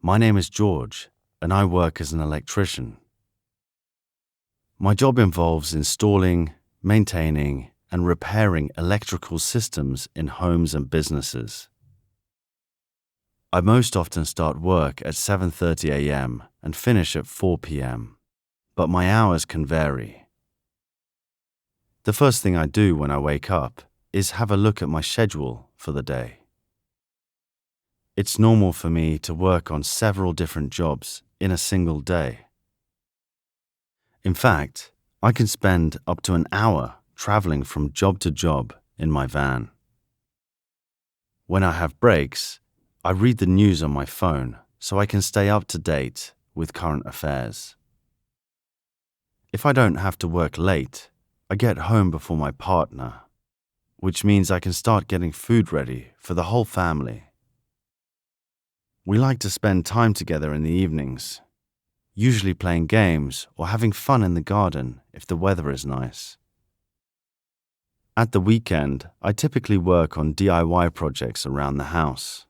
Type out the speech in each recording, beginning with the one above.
My name is George, and I work as an electrician. My job involves installing, maintaining, and repairing electrical systems in homes and businesses. I most often start work at 7:30 a.m. and finish at 4 p.m., but my hours can vary. The first thing I do when I wake up is have a look at my schedule for the day. It's normal for me to work on several different jobs in a single day. In fact, I can spend up to an hour traveling from job to job in my van. When I have breaks, I read the news on my phone so I can stay up to date with current affairs. If I don't have to work late, I get home before my partner, which means I can start getting food ready for the whole family. We like to spend time together in the evenings, usually playing games or having fun in the garden if the weather is nice. At the weekend, I typically work on DIY projects around the house.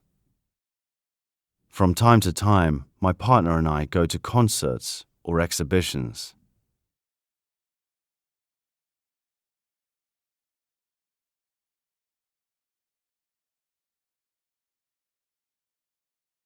From time to time, my partner and I go to concerts or exhibitions.